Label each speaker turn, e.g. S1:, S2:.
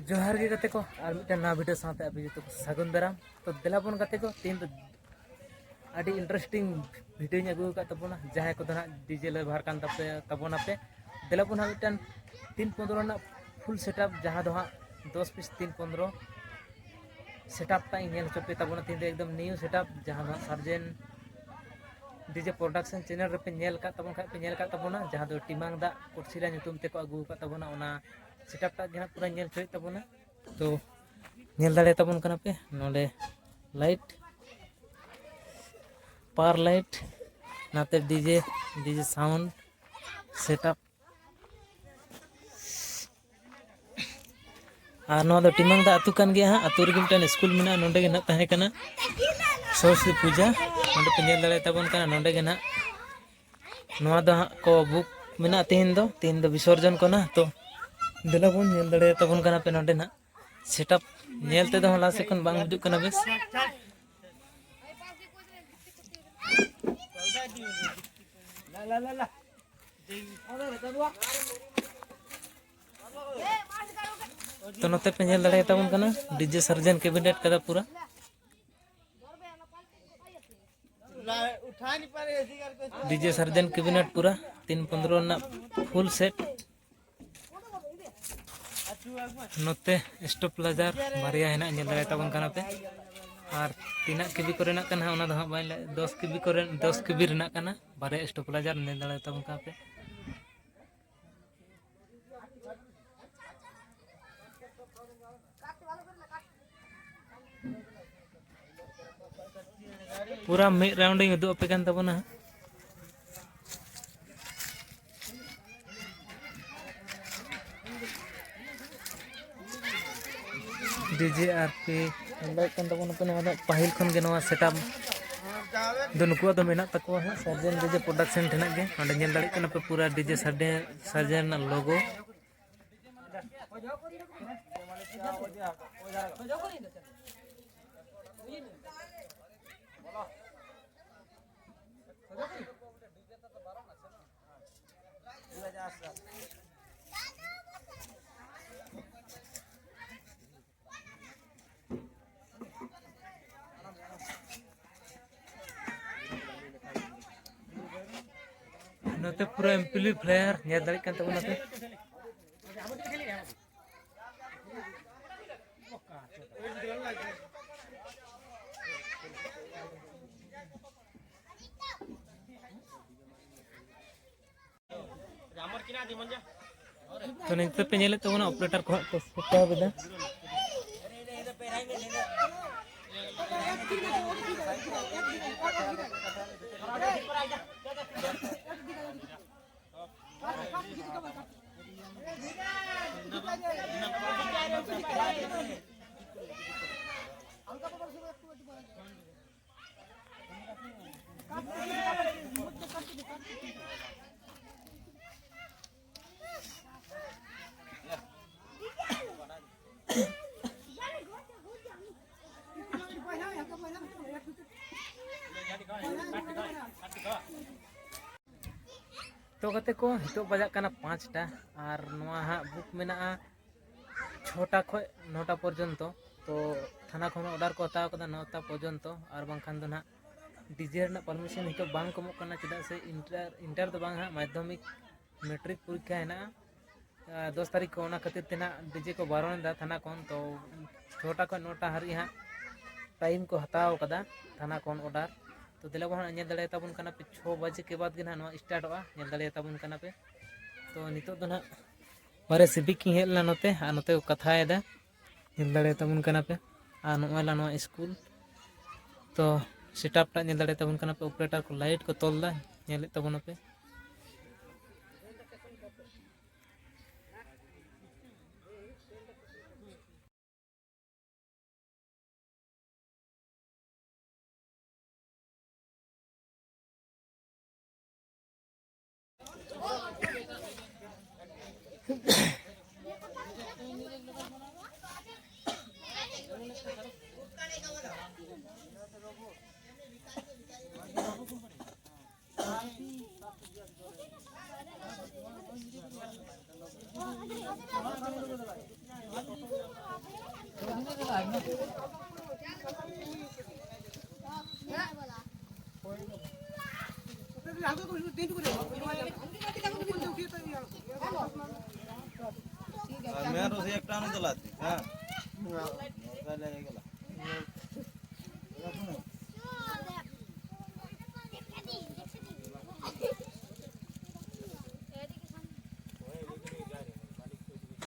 S1: जोहार के गते को और मिट्टन ना वीडियो साथ अभी तो सगुन दाराम तो दिलाबन गते को तीन तो अभी इंटरेस्टिंग वीडियो अगू का तबना जहाँ को डीजे ले बाहर कान तबना पे दिलाबन हाँ मिट्टन 3-15 ना फुल सेटअप जहाँ दो हाँ 10 पीस 3-15 सेटअप ता इंगेल चोपे तबना तीन एकदम न्यू सेटअप जहाँ दो सर्जन डीजे प्रोडक्शन चैनल रे पे नेल का तबन पे नेल का तबना जहाँ दो टिमांग दा कुर्सीला ᱧᱩᱛᱩᱢ ते को अगू का तबना ओना सेटअप ता जहाँ पूरा नेल चोय तबना तो नेल दाड़े तबन कना पे नोडे लाइट पावर लाइट नाते डीजे साउंड सेटअप और नोआ दो टिमांग दा अतु कान गया अतु रे मिटन स्कूल मेना नोडे गे ना तहे कना सरस्वती पूजा नोडे पे नेल दाड़े तबन कना नोडे गे ना नोआ दो को बुक मेना तीन दो विसर्जन को ना तो दिला बन नेल दाड़े तबन कना पे नोडे ना सेटअप नेल ते दो लासे कन बांग बुजुक कना बेस तो नोते पे नेल दाड़े तबन कना डीजे सर्जन कैबिनेट कदा पूरा डीजे सर्जन कैबिनेट पूरा 3-15 ना फुल सेट नोते स्टॉप लाजार बारिया हेना नेल दाड़े तबन कना पे और तीना केबी कोरेना कना ओना दो हां बाय 10 केबी कोरे 10 केबी रेना कना बारिया स्टॉप लाजार नेल दाड़े तबन कना पे पूरा मे राउंडिंग उदु पे कान तबना डीजे आरपी लाइक कान तबना पे नवा पाहिल खन गे नवा सेटअप दो नुकुआ दो मेना तको है सर्जन डीजे प्रोडक्शन ठेना गे ओंडे नेल दाड़ी कना पे पूरा डीजे सर्जन लोगो नोते पूरा एम्पलीफायर नेल दाड़ी कान तबना पे तो निते पे नेले तबना ऑपरेटर को सेटा बेदा तो कते को हितो बजा कना 5टा और नोआ हा बुक मेना 6टा खो 9टा पर्यंतो तो थाना खन ऑर्डर को हताव कदा 9टा पर्यंतो और बांखान दो ना डीजे रना परमिशन हितो बांग कमो कना चदा से इंटर दो बांग हा माध्यमिक मैट्रिक परीक्षा है ना 10 तारीख को ओना खातिर तेना डीजे को बारण दा थाना कोन तो 6टा को 9टा हरी हा टाइम को हताव कदा थाना कोन ऑर्डर तो दिला बहन नेल दाड़े तबन कना पे 6 बजे के बाद गे ना स्टार्ट होगा नेल दाड़े तबन कना पे तो नितो दो ना बारे सिविक की हेलना नोते आ नोते को कथाएदा नेल दाड़े तबन कना पे आ नोला नो स्कूल तो सेटअप टा नेल दाड़े तबन कना पे ऑपरेटर को लाइट को तोलदा नेल तबन पे
S2: मैं तो एक टाइम चलाती हाँ पहले ये गला